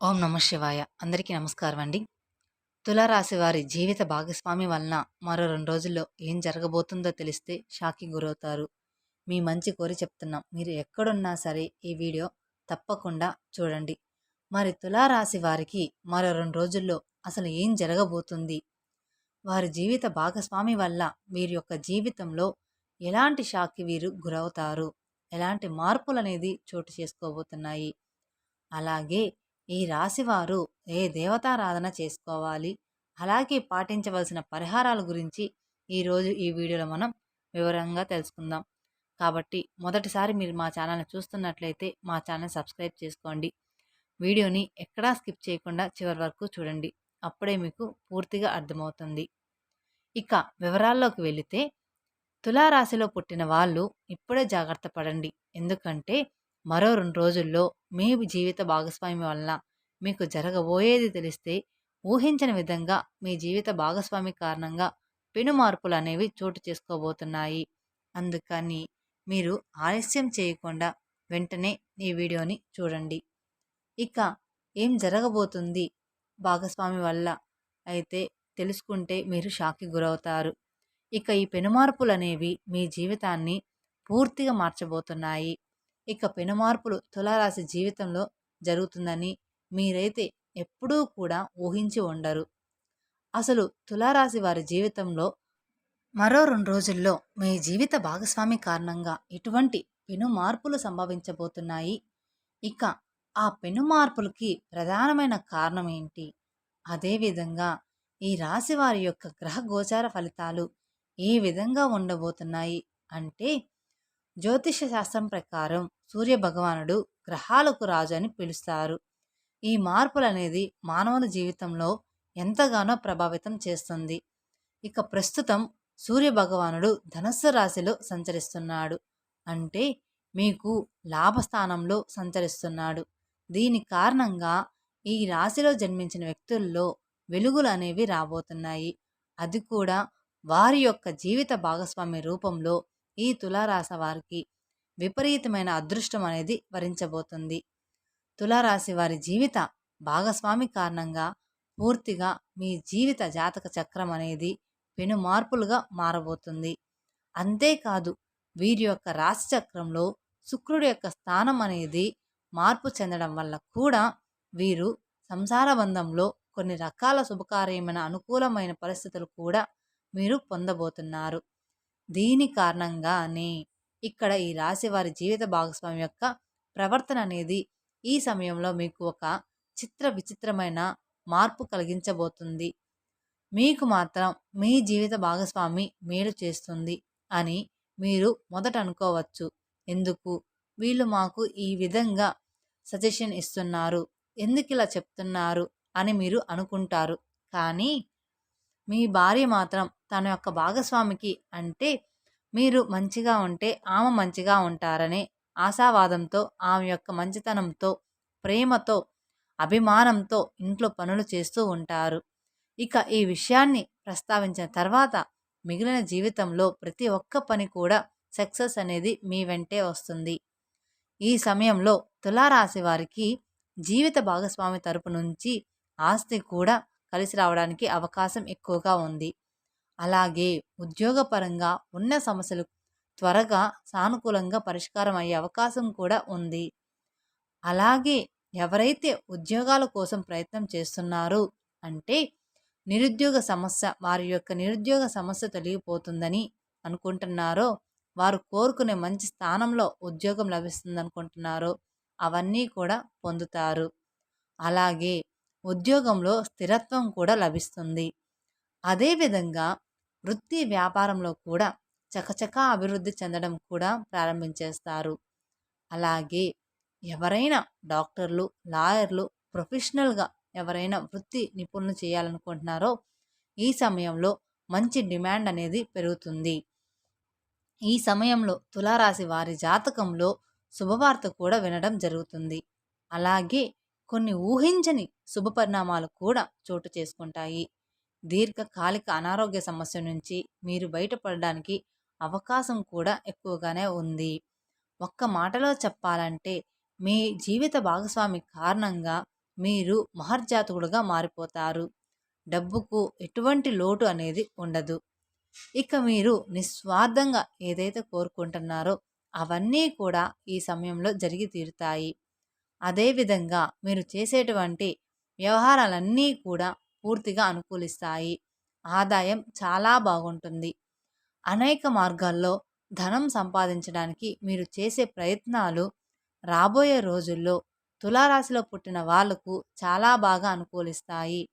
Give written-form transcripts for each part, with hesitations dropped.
ఓం నమ శివాయ. అందరికీ నమస్కారం అండి. తులారాశి వారి జీవిత భాగస్వామి వలన మరో 2 రోజుల్లో ఏం జరగబోతుందో తెలిస్తే షాక్‌కి గురవుతారు. మీ మంచి కోరి చెప్తున్నాం. మీరు ఎక్కడున్నా సరే ఈ వీడియో తప్పకుండా చూడండి. మరి తులారాశి వారికి మరో 2 రోజుల్లో అసలు ఏం జరగబోతుంది? వారి జీవిత భాగస్వామి వల్ల వీరి యొక్క జీవితంలో ఎలాంటి షాక్‌కి వీరు గురవుతారు? ఎలాంటి మార్పులనేది చోటు చేసుకోబోతున్నాయి? అలాగే ఈ రాశివారు ఏ దేవతారాధన చేసుకోవాలి, అలాగే పాటించవలసిన పరిహారాల గురించి ఈరోజు ఈ వీడియోలో మనం వివరంగా తెలుసుకుందాం. కాబట్టి మొదటిసారి మీరు మా ఛానల్ని చూస్తున్నట్లయితే మా ఛానల్ సబ్స్క్రైబ్ చేసుకోండి. వీడియోని ఎక్కడా స్కిప్ చేయకుండా చివరి వరకు చూడండి. అప్పుడే మీకు పూర్తిగా అర్థమవుతుంది. ఇక వివరాల్లోకి వెళితే, తులారాశిలో పుట్టిన వాళ్ళు ఇప్పుడే జాగ్రత్త పడండి. ఎందుకంటే మరో 2 రోజుల్లో మీ జీవిత భాగస్వామి వలన మీకు జరగబోయేది తెలిస్తే ఊహించని విధంగా మీ జీవిత భాగస్వామి కారణంగా పెను మార్పులు అనేవి చోటు చేసుకోబోతున్నాయి. అందుకని మీరు ఆలస్యం చేయకుండా వెంటనే ఈ వీడియోని చూడండి. ఇక ఏం జరగబోతుంది భాగస్వామి వల్ల అయితే తెలుసుకుంటే మీరు షాక్‌కి గురవుతారు. ఇక ఈ పెనుమార్పులనేవి మీ జీవితాన్ని పూర్తిగా మార్చబోతున్నాయి. ఇక పెనుమార్పులు తులారాశి జీవితంలో జరుగుతుందని మీరైతే ఎప్పుడూ కూడా ఊహించి ఉండరు. అసలు తులారాశి వారి జీవితంలో మరో 2 రోజుల్లో మీ జీవిత భాగస్వామి కారణంగా ఎటువంటి పెను మార్పులు సంభవించబోతున్నాయి? ఇక ఆ పెను మార్పులకి ప్రధానమైన కారణం ఏంటి? అదేవిధంగా ఈ రాశి వారి యొక్క గ్రహ గోచార ఫలితాలు ఏ విధంగా ఉండబోతున్నాయి అంటే, జ్యోతిష శాస్త్రం ప్రకారం సూర్య భగవానుడు గ్రహాలకు రాజు అని పిలుస్తారు. ఈ మార్పులనేది మానవుల జీవితంలో ఎంతగానో ప్రభావితం చేస్తుంది. ఇక ప్రస్తుతం సూర్య భగవానుడు ధనస్సు రాశిలో సంచరిస్తున్నాడు. అంటే మీకు లాభస్థానంలో సంచరిస్తున్నాడు. దీని కారణంగా ఈ రాశిలో జన్మించిన వ్యక్తుల్లో వెలుగులు అనేవి రాబోతున్నాయి. అది కూడా వారి యొక్క జీవిత భాగస్వామి రూపంలో ఈ తులారాశి వారికి విపరీతమైన అదృష్టం అనేది వరించబోతుంది. తులారాశి వారి జీవిత భాగస్వామి కారణంగా పూర్తిగా మీ జీవిత జాతక చక్రం అనేది పెను మార్పులుగా మారబోతుంది. అంతేకాదు, వీరి యొక్క రాశి చక్రంలో శుక్రుడి యొక్క స్థానం అనేది మార్పు చెందడం వల్ల కూడా వీరు సంసార బంధంలో కొన్ని రకాల శుభకార్యమైన అనుకూలమైన పరిస్థితులు కూడా మీరు పొందబోతున్నారు. దీని కారణంగానే ఇక్కడ ఈ రాశి వారి జీవిత భాగస్వామి యొక్క ప్రవర్తన అనేది ఈ సమయంలో మీకు ఒక విచిత్రమైన మార్పు కలిగించబోతుంది. మీకు మాత్రం మీ జీవిత భాగస్వామి మేలు చేస్తుంది అని మీరు మొదట అనుకోవచ్చు. ఎందుకు వీళ్ళు మాకు ఈ విధంగా సజెషన్ ఇస్తున్నారు, ఎందుకు ఇలా చెప్తున్నారు అని మీరు అనుకుంటారు. కానీ మీ భార్య మాత్రం తన యొక్క భాగస్వామికి అంటే మీరు మంచిగా ఉంటే ఆమె మంచిగా ఉంటారనే ఆశావాదంతో, ఆమె యొక్క మంచితనంతో, ప్రేమతో, అభిమానంతో ఇంట్లో పనులు చేస్తూ ఉంటారు. ఇక ఈ విషయాన్ని ప్రస్తావించిన తర్వాత మిగిలిన జీవితంలో ప్రతి ఒక్క పని కూడా సక్సెస్ అనేది మీ వెంటే వస్తుంది. ఈ సమయంలో తులారాశి వారికి జీవిత భాగస్వామి తరపు నుంచి ఆస్తి కూడా కలిసి రావడానికి అవకాశం ఎక్కువగా ఉంది. అలాగే ఉద్యోగపరంగా ఉన్న సమస్యలు త్వరగా సానుకూలంగా పరిష్కారం అయ్యే అవకాశం కూడా ఉంది. అలాగే ఎవరైతే ఉద్యోగాల కోసం ప్రయత్నం చేస్తున్నారో అంటే వారి యొక్క నిరుద్యోగ సమస్య తొలగిపోతుందని అనుకుంటున్నారో, వారు కోరుకునే మంచి స్థానంలో ఉద్యోగం లభిస్తుంది అనుకుంటున్నారో అవన్నీ కూడా పొందుతారు. అలాగే ఉద్యోగంలో స్థిరత్వం కూడా లభిస్తుంది. అదేవిధంగా వృత్తి వ్యాపారంలో కూడా చకచకా అభివృద్ధి చెందడం కూడా ప్రారంభించేస్తారు. అలాగే ఎవరైనా డాక్టర్లు, లాయర్లు, ప్రొఫెషనల్గా ఎవరైనా వృత్తి నిపుణులు చేయాలనుకుంటున్నారో ఈ సమయంలో మంచి డిమాండ్ అనేది పెరుగుతుంది. ఈ సమయంలో తులారాశి వారి జాతకంలో శుభవార్త కూడా వినడం జరుగుతుంది. అలాగే కొన్ని ఊహించని శుభ పరిణామాలు కూడా చోటు చేసుకుంటాయి. దీర్ఘకాలిక అనారోగ్య సమస్య నుంచి మీరు బయటపడడానికి అవకాశం కూడా ఎక్కువగానే ఉంది. ఒక్క మాటలో చెప్పాలంటే మీ జీవిత భాగస్వామి కారణంగా మీరు మహర్జాతకుడుగా మారిపోతారు. డబ్బుకు ఎటువంటి లోటు అనేది ఉండదు. ఇక మీరు నిస్వార్థంగా ఏదైతే కోరుకుంటున్నారో అవన్నీ కూడా ఈ సమయంలో జరిగి తీరుతాయి. అదేవిధంగా మీరు చేసేటువంటి వ్యవహారాలన్నీ కూడా పూర్తిగా అనుకూలిస్తాయి. ఆదాయం చాలా బాగుంటుంది. అనేక మార్గాల్లో ధనం సంపాదించడానికి మీరు చేసే ప్రయత్నాలు రాబోయే రోజుల్లో తులారాశిలో పుట్టిన వాళ్లకు చాలా బాగా అనుకూలిస్తాయి.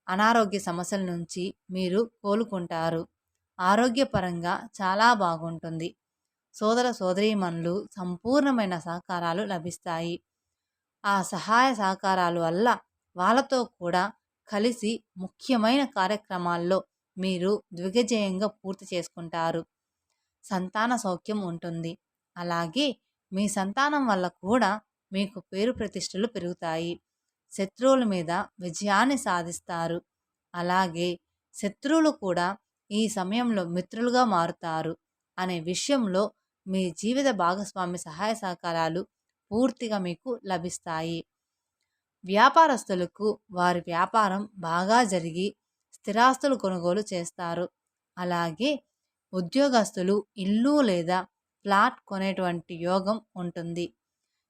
అనారోగ్య సమస్యల నుంచి మీరు కోలుకుంటారు. ఆరోగ్యపరంగా చాలా బాగుంటుంది. సోదర సోదరీమణులు సంపూర్ణమైన సహకారాలు లభిస్తాయి. ఆ సహాయ సహకారాల వల్ల వాళ్ళతో కూడా కలిసి ముఖ్యమైన కార్యక్రమాల్లో మీరు దిగ్విజయంగా పూర్తి చేసుకుంటారు. సంతాన సౌఖ్యం ఉంటుంది. అలాగే మీ సంతానం వల్ల కూడా మీకు పేరు ప్రతిష్టలు పెరుగుతాయి. శత్రువుల మీద విజయాన్ని సాధిస్తారు. అలాగే శత్రువులు కూడా ఈ సమయంలో మిత్రులుగా మారుతారు అనే విషయంలో మీ జీవిత భాగస్వామి సహాయ సహకారాలు పూర్తిగా మీకు లభిస్తాయి. వ్యాపారస్తులకు వారి వ్యాపారం బాగా జరిగి స్థిరాస్తులు కొనుగోలు చేస్తారు. అలాగే ఉద్యోగస్తులు ఇల్లు లేదా ఫ్లాట్ కొనేటువంటి యోగం ఉంటుంది.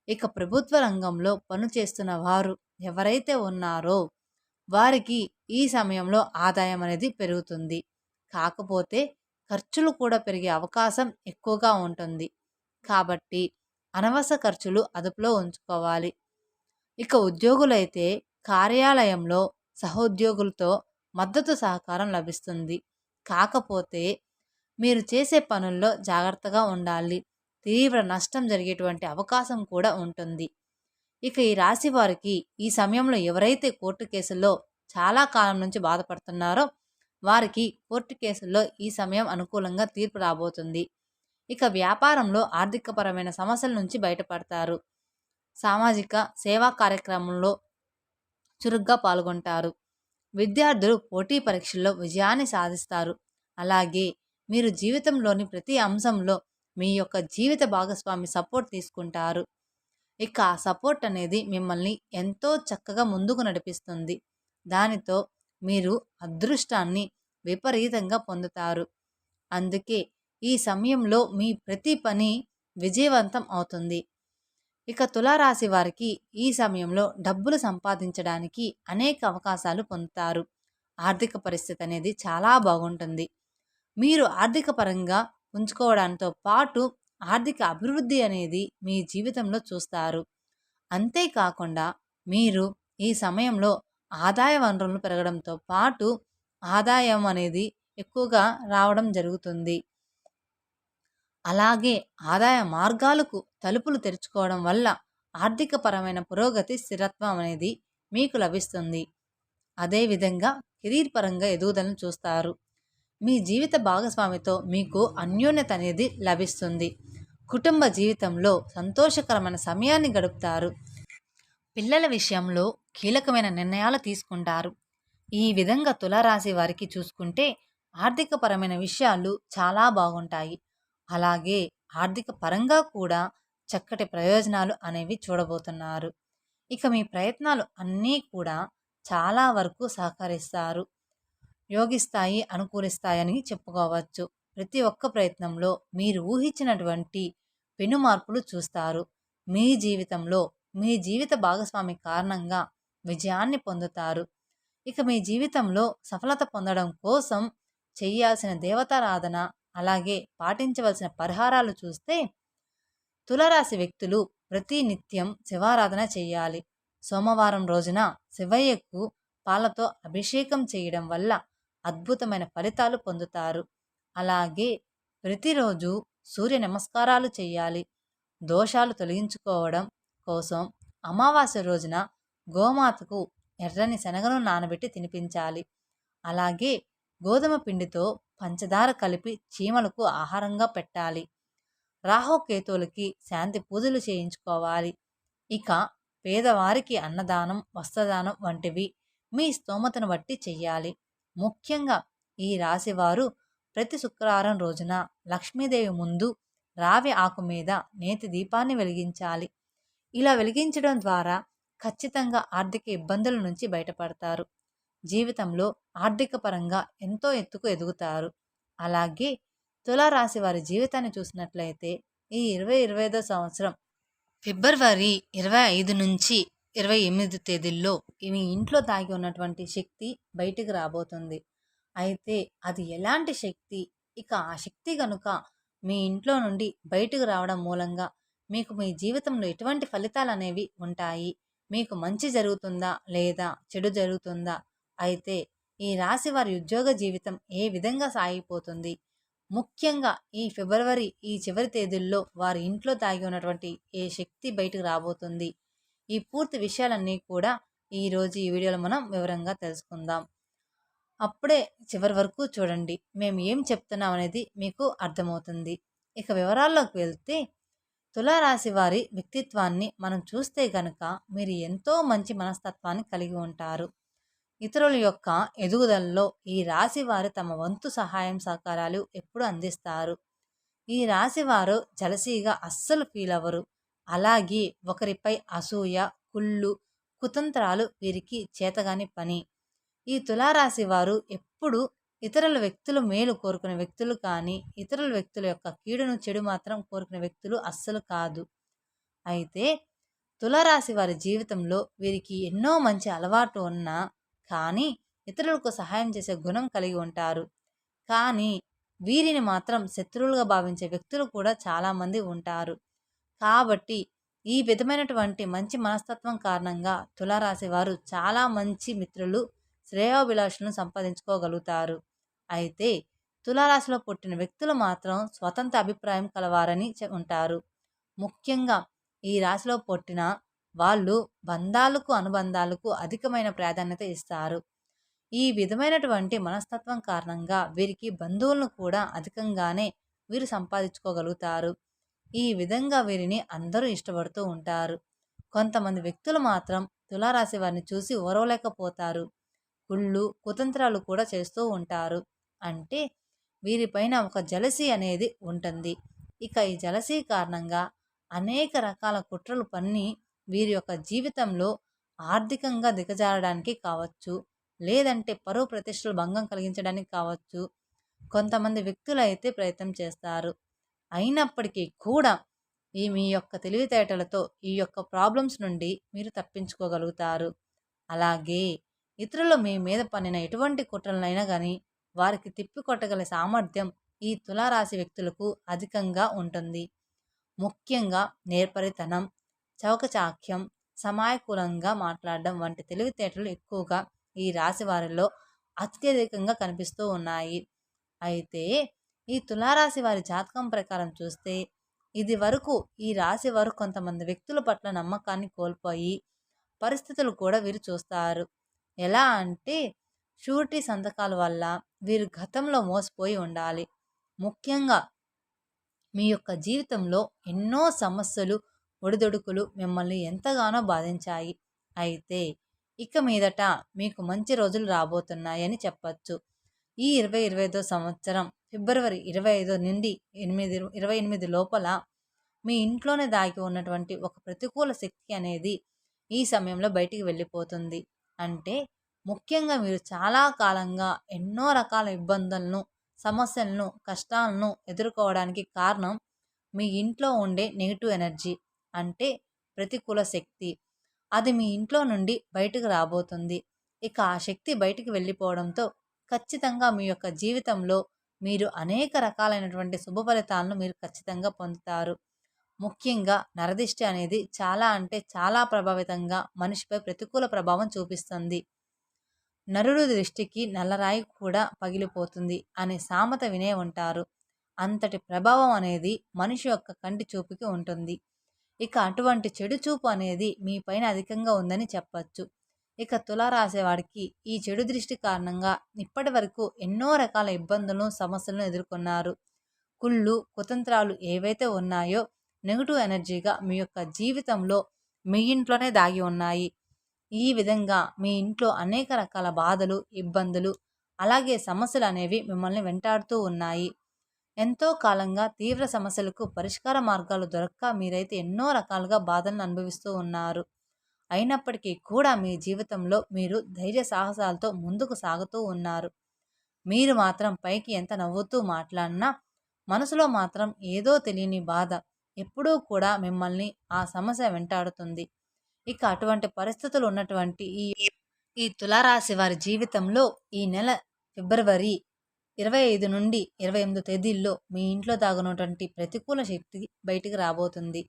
ఇక ప్రభుత్వ రంగంలో పనిచేస్తున్న వారు ఎవరైతే ఉన్నారో వారికి ఈ సమయంలో ఆదాయం అనేది పెరుగుతుంది. కాకపోతే ఖర్చులు కూడా పెరిగే అవకాశం ఎక్కువగా ఉంటుంది. కాబట్టి అనవసర ఖర్చులు అదుపులో ఉంచుకోవాలి. ఇక ఉద్యోగులైతే కార్యాలయంలో సహోద్యోగులతో మద్దతు సహకారం లభిస్తుంది. కాకపోతే మీరు చేసే పనుల్లో జాగ్రత్తగా ఉండాలి. తీవ్ర నష్టం జరిగేటువంటి అవకాశం కూడా ఉంటుంది. ఇక ఈ రాశి వారికి ఈ సమయంలో ఎవరైతే కోర్టు కేసుల్లో చాలా కాలం నుంచి బాధపడుతున్నారో వారికి కోర్టు కేసుల్లో ఈ సమయం అనుకూలంగా తీర్పు రాబోతుంది. ఇక వ్యాపారంలో ఆర్థికపరమైన సమస్యల నుంచి బయటపడతారు. సామాజిక సేవా కార్యక్రమంలో చురుగ్గా పాల్గొంటారు. విద్యార్థులు పోటీ పరీక్షల్లో విజయాన్ని సాధిస్తారు. అలాగే మీరు జీవితంలోని ప్రతి అంశంలో మీ యొక్క జీవిత భాగస్వామి సపోర్ట్ తీసుకుంటారు. ఇక ఆ సపోర్ట్ అనేది మిమ్మల్ని ఎంతో చక్కగా ముందుకు నడిపిస్తుంది. దానితో మీరు అదృష్టాన్ని విపరీతంగా పొందుతారు. అందుకే ఈ సమయంలో మీ ప్రతి పని విజయవంతం అవుతుంది. ఇక తులారాశి వారికి ఈ సమయంలో డబ్బులు సంపాదించడానికి అనేక అవకాశాలు పొందుతారు. ఆర్థిక పరిస్థితి అనేది చాలా బాగుంటుంది. మీరు ఆర్థిక పరంగా ఉంచుకోవడంతో పాటు ఆర్థిక అభివృద్ధి అనేది మీ జీవితంలో చూస్తారు. అంతేకాకుండా మీరు ఈ సమయంలో ఆదాయ వనరులు పెరగడంతో పాటు ఆదాయం అనేది ఎక్కువగా రావడం జరుగుతుంది. అలాగే ఆదాయ మార్గాలకు తలుపులు తెరుచుకోవడం వల్ల ఆర్థికపరమైన పురోగతి స్థిరత్వం అనేది మీకు లభిస్తుంది. అదేవిధంగా కెరీర్ పరంగా ఎదుగుదలను చూస్తారు. మీ జీవిత భాగస్వామితో మీకు అన్యోన్యత అనేది లభిస్తుంది. కుటుంబ జీవితంలో సంతోషకరమైన సమయాన్ని గడుపుతారు. పిల్లల విషయంలో కీలకమైన నిర్ణయాలు తీసుకుంటారు. ఈ విధంగా తులారాశి వారికి చూసుకుంటే ఆర్థికపరమైన విషయాలు చాలా బాగుంటాయి. అలాగే ఆర్థిక పరంగా కూడా చక్కటి ప్రయోజనాలు అనేవి చూడబోతున్నారు. ఇక మీ ప్రయత్నాలు అన్నీ కూడా చాలా వరకు సహకరిస్తారు, యోగిస్తాయి, అనుకూలిస్తాయని చెప్పుకోవచ్చు. ప్రతి ఒక్క ప్రయత్నంలో మీరు ఊహించినటువంటి పెను మార్పులు చూస్తారు. మీ జీవితంలో మీ జీవిత భాగస్వామి కారణంగా విజయాన్ని పొందుతారు. ఇక మీ జీవితంలో సఫలత పొందడం కోసం చేయాల్సిన దేవతారాధన అలాగే పాటించవలసిన పరిహారాలు చూస్తే తులారాశి వ్యక్తులు ప్రతి నిత్యం శివారాధన చేయాలి. సోమవారం రోజున శివయ్యకు పాలతో అభిషేకం చేయడం వల్ల అద్భుతమైన ఫలితాలు పొందుతారు. అలాగే ప్రతిరోజు సూర్య నమస్కారాలు చేయాలి. దోషాలు తొలగించుకోవడం కోసం అమావాస్య రోజున గోమాతకు ఎర్రని శనగను నానబెట్టి తినిపించాలి. అలాగే గోధుమ పిండితో పంచదార కలిపి చీమలకు ఆహారంగా పెట్టాలి. రాహుకేతువులకి శాంతి పూజలు చేయించుకోవాలి. ఇక పేదవారికి అన్నదానం, వస్త్రదానం వంటివి మీ స్తోమతను బట్టి చెయ్యాలి. ముఖ్యంగా ఈ రాశివారు ప్రతి శుక్రవారం రోజున లక్ష్మీదేవి ముందు రావి ఆకు మీద నేతి దీపాన్ని వెలిగించాలి. ఇలా వెలిగించడం ద్వారా ఖచ్చితంగా ఆర్థిక ఇబ్బందుల నుంచి బయటపడతారు. జీవితంలో ఆర్థిక పరంగా ఎంతో ఎత్తుకు ఎదుగుతారు. అలాగే తులారాశి వారి జీవితాన్ని చూసినట్లయితే ఈ 2025 సంవత్సరం ఫిబ్రవరి 25 నుంచి 28 తేదీల్లో మీ ఇంట్లో దాగి ఉన్నటువంటి శక్తి బయటికి రాబోతుంది. అయితే అది ఎలాంటి శక్తి? ఇక ఆ శక్తి గనుక మీ ఇంట్లో నుండి బయటకు రావడం మూలంగా మీకు మీ జీవితంలో ఎటువంటి ఫలితాలనేవి ఉంటాయి? మీకు మంచి జరుగుతుందా? లేదా చెడు జరుగుతుందా? అయితే ఈ రాశి వారి ఉద్యోగ జీవితం ఏ విధంగా సాగిపోతుంది? ముఖ్యంగా ఈ ఫిబ్రవరి ఈ చివరి తేదీల్లో వారి ఇంట్లో దాగి ఉన్నటువంటి ఏ శక్తి బయటకు రాబోతుంది? ఈ పూర్తి విషయాలన్నీ కూడా ఈరోజు ఈ వీడియోలో మనం వివరంగా తెలుసుకుందాం. అప్పుడే చివరి వరకు చూడండి. మేము ఏం చెప్తున్నాం అనేది మీకు అర్థమవుతుంది. ఇక వివరాల్లోకి వెళ్తే తులారాశి వారి వ్యక్తిత్వాన్ని మనం చూస్తే గనక మీరు ఎంతో మంచి మనస్తత్వాన్ని కలిగి ఉంటారు. ఇతరుల యొక్క ఎదుగుదలలో ఈ రాశి వారు తమ వంతు సహాయం సహకారాలు ఎప్పుడు అందిస్తారు. ఈ రాశి వారు జలసీగా అస్సలు ఫీల్ అవ్వరు. అలాగే ఒకరిపై అసూయ, కుళ్ళు, కుతంత్రాలు వీరికి చేతగాని పని. ఈ తులారాశి వారు ఎప్పుడు ఇతరుల వ్యక్తుల మేలు కోరుకునే వ్యక్తులు కానీ ఇతరుల వ్యక్తుల యొక్క కీడును చెడు మాత్రం కోరుకునే వ్యక్తులు అస్సలు కాదు. అయితే తులారాశి వారి జీవితంలో వీరికి ఎన్నో మంచి అలవాట్లు ఉన్నా కానీ ఇతరులకు సహాయం చేసే గుణం కలిగి ఉంటారు. కానీ వీరిని మాత్రం శత్రువులుగా భావించే వ్యక్తులు కూడా చాలామంది ఉంటారు. కాబట్టి ఈ విధమైనటువంటి మంచి మనస్తత్వం కారణంగా తులారాశి వారు చాలా మంచి మిత్రులు, శ్రేయోభిలాషులను సంపాదించుకోగలుగుతారు. అయితే తులారాశిలో పుట్టిన వ్యక్తులు మాత్రం స్వతంత్ర అభిప్రాయం కలవారని ఉంటారు. ముఖ్యంగా ఈ రాశిలో పుట్టిన వాళ్ళు బంధాలకు, అనుబంధాలకు అధికమైన ప్రాధాన్యత ఇస్తారు. ఈ విధమైనటువంటి మనస్తత్వం కారణంగా వీరికి బంధువులను కూడా అధికంగానే వీరు సంపాదించుకోగలుగుతారు. ఈ విధంగా వీరిని అందరూ ఇష్టపడుతూ ఉంటారు. కొంతమంది వ్యక్తులు మాత్రం తులారాశి వారిని చూసి ఓర్వలేకపోతారు. కుళ్ళు, కుతంత్రాలు కూడా చేస్తూ ఉంటారు. అంటే వీరిపైన ఒక జలసీ అనేది ఉంటుంది. ఇక ఈ జలసీ కారణంగా అనేక రకాల కుట్రలు పన్ని వీరి యొక్క జీవితంలో ఆర్థికంగా దిగజారడానికి కావచ్చు, లేదంటే పరువు ప్రతిష్టలు భంగం కలిగించడానికి కావచ్చు, కొంతమంది వ్యక్తులు అయితే ప్రయత్నం చేస్తారు. అయినప్పటికీ కూడా మీ యొక్క తెలివితేటలతో ఈ యొక్క ప్రాబ్లమ్స్ నుండి మీరు తప్పించుకోగలుగుతారు. అలాగే ఇతరులు మీ మీద పన్నిన ఎటువంటి కుట్రలనైనా కానీ వారికి తిప్పికొట్టగల సామర్థ్యం ఈ తులారాశి వ్యక్తులకు అధికంగా ఉంటుంది. ముఖ్యంగా నేర్పరితనం, చౌకచాక్యం, సమాయకూలంగా మాట్లాడడం వంటి తెలివితేటలు ఎక్కువగా ఈ రాశి వారిలో అత్యధికంగా కనిపిస్తూ ఉన్నాయి. అయితే ఈ తులారాశి వారి జాతకం ప్రకారం చూస్తే ఇది వరకు ఈ రాశి వారు కొంతమంది వ్యక్తుల పట్ల నమ్మకాన్ని కోల్పోయి పరిస్థితులు కూడా వీరు చూస్తారు. ఎలా అంటే షూరిటీ సంతకాల వల్ల వీరు గతంలో మోసపోయి ఉండాలి. ముఖ్యంగా మీ యొక్క జీవితంలో ఎన్నో సమస్యలు, ఒడిదొడుకులు మిమ్మల్ని ఎంతగానో బాధించాయి. అయితే ఇక మీదట మీకు మంచి రోజులు రాబోతున్నాయని చెప్పచ్చు. ఈ 2025 సంవత్సరం ఫిబ్రవరి 25 నుండి 28 లోపల మీ ఇంట్లోనే దాగి ఉన్నటువంటి ఒక ప్రతికూల శక్తి అనేది ఈ సమయంలో బయటికి వెళ్ళిపోతుంది. అంటే ముఖ్యంగా మీరు చాలా కాలంగా ఎన్నో రకాల ఇబ్బందులను, సమస్యలను, కష్టాలను ఎదుర్కోవడానికి కారణం మీ ఇంట్లో ఉండే నెగిటివ్ ఎనర్జీ, అంటే ప్రతికూల శక్తి. అది మీ ఇంట్లో నుండి బయటకు రాబోతుంది. ఇక ఆ శక్తి బయటికి వెళ్ళిపోవడంతో ఖచ్చితంగా మీ యొక్క జీవితంలో మీరు అనేక రకాలైనటువంటి శుభ ఫలితాలను మీరు ఖచ్చితంగా పొందుతారు. ముఖ్యంగా నరదిష్టి అనేది చాలా అంటే చాలా ప్రభావితంగా మనిషిపై ప్రతికూల ప్రభావం చూపిస్తుంది. నరుడు దృష్టికి నల్లరాయి కూడా పగిలిపోతుంది అనే సామెత వినే ఉంటారు. అంతటి ప్రభావం అనేది మనిషి యొక్క కంటి చూపుకి ఉంటుంది. ఇక అటువంటి చెడు చూపు అనేది మీ పైన అధికంగా ఉందని చెప్పచ్చు. ఇక తులారాశి వాడికి ఈ చెడు దృష్టి కారణంగా ఇప్పటి వరకు ఎన్నో రకాల ఇబ్బందులను, సమస్యలను ఎదుర్కొన్నారు. కుళ్ళు, కుతంత్రాలు ఏవైతే ఉన్నాయో నెగిటివ్ ఎనర్జీగా మీ యొక్క జీవితంలో మీ ఇంట్లోనే దాగి ఉన్నాయి. ఈ విధంగా మీ ఇంట్లో అనేక రకాల బాధలు, ఇబ్బందులు, అలాగే సమస్యలు అనేవి మిమ్మల్ని వెంటాడుతూ ఉన్నాయి. ఎంతో కాలంగా తీవ్ర సమస్యలకు పరిష్కార మార్గాలు దొరక్క మీరైతే ఎన్నో రకాలుగా బాధలను అనుభవిస్తూ ఉన్నారు. అయినప్పటికీ కూడా మీ జీవితంలో మీరు ధైర్య సాహసాలతో ముందుకు సాగుతూ ఉన్నారు. మీరు మాత్రం పైకి ఎంత నవ్వుతూ మాట్లాడినా మనసులో మాత్రం ఏదో తెలియని బాధ ఎప్పుడూ కూడా మిమ్మల్ని ఆ సమస్య వెంటాడుతుంది. ఇక అటువంటి పరిస్థితులు ఉన్నటువంటి ఈ ఈ తులారాశి వారి జీవితంలో ఈ నెల ఫిబ్రవరి 25 నుండి 28 తేదీల్లో మీ ఇంట్లో దాగున్నటువంటి ప్రతికూల శక్తి బయటికి రాబోతుంది.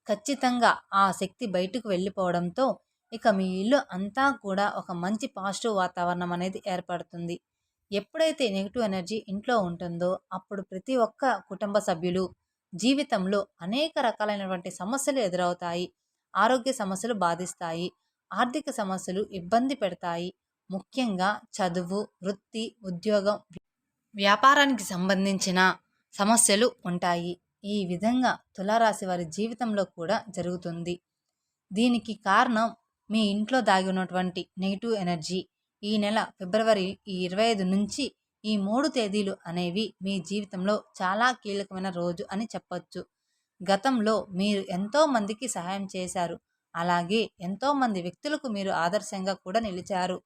ఖచ్చితంగా ఆ శక్తి బయటకు వెళ్ళిపోవడంతో ఇక మీ ఇల్లు అంతా కూడా ఒక మంచి పాజిటివ్ వాతావరణం అనేది ఏర్పడుతుంది. ఎప్పుడైతే నెగిటివ్ ఎనర్జీ ఇంట్లో ఉంటుందో అప్పుడు ప్రతి ఒక్క కుటుంబ సభ్యులు జీవితంలో అనేక రకాలైనటువంటి సమస్యలు ఎదురవుతాయి. ఆరోగ్య సమస్యలు బాధిస్తాయి. ఆర్థిక సమస్యలు ఇబ్బంది పెడతాయి. ముఖ్యంగా చదువు, వృత్తి, ఉద్యోగం, వ్యాపారానికి సంబంధించిన సమస్యలు ఉంటాయి. ఈ విధంగా తులారాశి వారి జీవితంలో కూడా జరుగుతుంది. దీనికి కారణం మీ ఇంట్లో దాగి ఉన్నటువంటి నెగిటివ్ ఎనర్జీ. ఈ నెల ఫిబ్రవరి 25 నుంచి ఈ 3 తేదీలు అనేవి మీ జీవితంలో చాలా కీలకమైన రోజు అని చెప్పొచ్చు. గతంలో మీరు ఎంతో మందికి సహాయం చేశారు. అలాగే ఎంతోమంది వ్యక్తులకు మీరు ఆదర్శంగా కూడా నిలిచారు.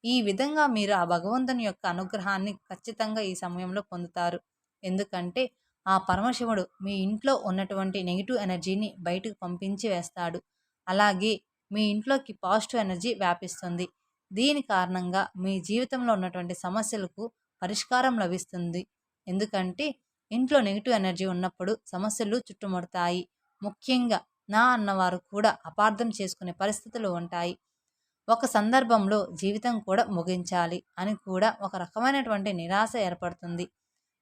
ఈ విధంగా మీరు ఆ భగవంతుని యొక్క అనుగ్రహాన్ని ఖచ్చితంగా ఈ సమయంలో పొందుతారు. ఎందుకంటే ఆ పరమశివుడు మీ ఇంట్లో ఉన్నటువంటి నెగిటివ్ ఎనర్జీని బయటకు పంపించి వేస్తాడు. అలాగే మీ ఇంట్లోకి పాజిటివ్ ఎనర్జీ వ్యాపిస్తుంది. దీని కారణంగా మీ జీవితంలో ఉన్నటువంటి సమస్యలకు పరిష్కారం లభిస్తుంది. ఎందుకంటే ఇంట్లో నెగిటివ్ ఎనర్జీ ఉన్నప్పుడు సమస్యలు చుట్టుముడతాయి. ముఖ్యంగా నా అన్నవారు కూడా అపార్థం చేసుకునే పరిస్థితులు ఉంటాయి. ఒక సందర్భంలో జీవితం కూడా ముగించాలి అని కూడా ఒక రకమైనటువంటి నిరాశ ఏర్పడుతుంది.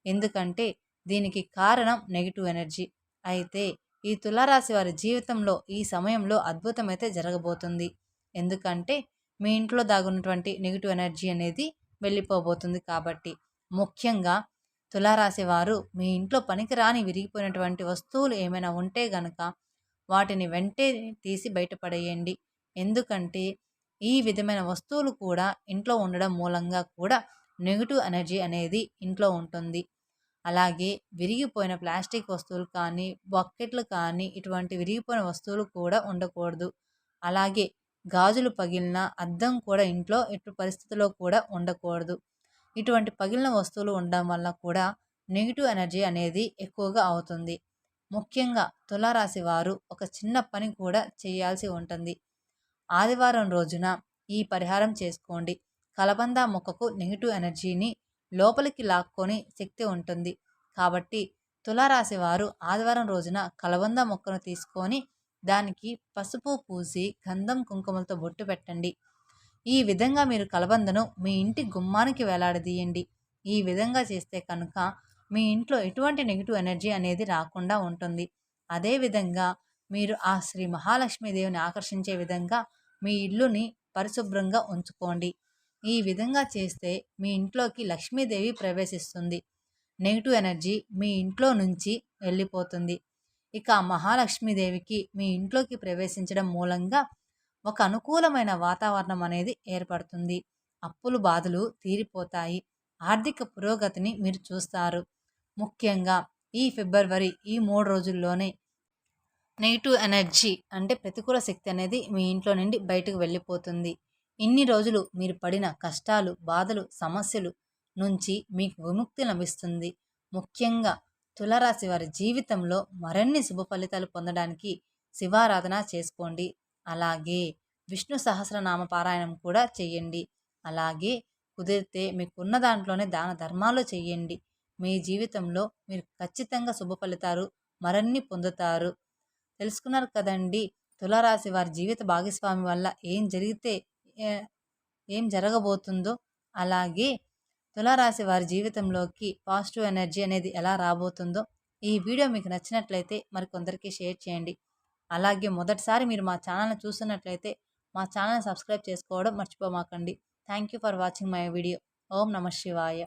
ఎందుకంటే దీనికి కారణం నెగిటివ్ ఎనర్జీ. అయితే ఈ తులారాశి వారి జీవితంలో ఈ సమయంలో అద్భుతమైతే జరగబోతుంది. ఎందుకంటే మీ ఇంట్లో దాగున్నటువంటి నెగిటివ్ ఎనర్జీ అనేది వెళ్ళిపోబోతుంది కాబట్టి. ముఖ్యంగా తులారాశి వారు మీ ఇంట్లో పనికిరాని విరిగిపోయినటువంటి వస్తువులు ఏమైనా ఉంటే గనక వాటిని వెంటనే తీసి బయటపడేయండి. ఎందుకంటే ఈ విధమైన వస్తువులు కూడా ఇంట్లో ఉండడం మూలంగా కూడా నెగిటివ్ ఎనర్జీ అనేది ఇంట్లో ఉంటుంది. అలాగే విరిగిపోయిన ప్లాస్టిక్ వస్తువులు కానీ, బకెట్లు కానీ ఇటువంటి విరిగిపోయిన వస్తువులు కూడా ఉండకూడదు. అలాగే గాజులు పగిలిన అద్దం కూడా ఇంట్లో ఎట్టి పరిస్థితుల్లో కూడా ఉండకూడదు. ఇటువంటి పగిలిన వస్తువులు ఉండడం వల్ల కూడా నెగిటివ్ ఎనర్జీ అనేది ఎక్కువగా అవుతుంది. ముఖ్యంగా తులారాశి వారు ఒక చిన్న పని కూడా చేయాల్సి ఉంటుంది. ఆదివారం రోజున ఈ పరిహారం చేసుకోండి. కలబంద మొక్కకు నెగిటివ్ ఎనర్జీని లోపలికి లాక్కొని శక్తి ఉంటుంది. కాబట్టి తులారాశి వారు ఆదివారం రోజున కలబంద మొక్కను తీసుకొని దానికి పసుపు పూసి గంధం కుంకుమలతో బొట్టు పెట్టండి. ఈ విధంగా మీరు కలబందను మీ ఇంటి గుమ్మానికి వేలాడదీయండి. ఈ విధంగా చేస్తే కనుక మీ ఇంట్లో ఎటువంటి నెగిటివ్ ఎనర్జీ అనేది రాకుండా ఉంటుంది. అదేవిధంగా మీరు ఆ శ్రీ మహాలక్ష్మీదేవిని ఆకర్షించే విధంగా మీ ఇల్లుని పరిశుభ్రంగా ఉంచుకోండి. ఈ విధంగా చేస్తే మీ ఇంట్లోకి లక్ష్మీదేవి ప్రవేశిస్తుంది. నెగిటివ్ ఎనర్జీ మీ ఇంట్లో నుంచి వెళ్ళిపోతుంది. ఇక మహాలక్ష్మీదేవికి మీ ఇంట్లోకి ప్రవేశించడం మూలంగా ఒక అనుకూలమైన వాతావరణం అనేది ఏర్పడుతుంది. అప్పులు బాధలు తీరిపోతాయి. ఆర్థిక పురోగతిని మీరు చూస్తారు. ముఖ్యంగా ఈ ఫిబ్రవరి ఈ 3 రోజుల్లోనే నెగిటివ్ ఎనర్జీ అంటే ప్రతికూల శక్తి అనేది మీ ఇంట్లో నుండి బయటకు వెళ్ళిపోతుంది. ఇన్ని రోజులు మీరు పడిన కష్టాలు, బాధలు, సమస్యలు నుంచి మీకు విముక్తి లభిస్తుంది. ముఖ్యంగా తులారాశి వారి జీవితంలో మరిన్ని శుభ ఫలితాలు పొందడానికి శివారాధన చేసుకోండి. అలాగే విష్ణు సహస్రనామ పారాయణం కూడా చేయండి. అలాగే కుదిరితే మీకున్న దాంట్లోనే దాన ధర్మాలు చేయండి. మీ జీవితంలో మీరు ఖచ్చితంగా శుభ ఫలితాలు మరిన్ని పొందుతారు. తెలుసుకున్నారు కదండి తులారాశి వారి జీవిత భాగస్వామి వల్ల ఏం జరగబోతుందో. అలాగే తులారాశి వారి జీవితంలోకి పాజిటివ్ ఎనర్జీ అనేది ఎలా రాబోతుందో. ఈ వీడియో మీకు నచ్చినట్లయితే మరికొందరికి షేర్ చేయండి. అలాగే మొదటిసారి మీరు మా ఛానల్ని చూస్తున్నట్లయితే మా ఛానల్ని సబ్స్క్రైబ్ చేసుకోవడం మర్చిపోమాకండి. Thank you for watching my video. ఓం నమః శివాయ.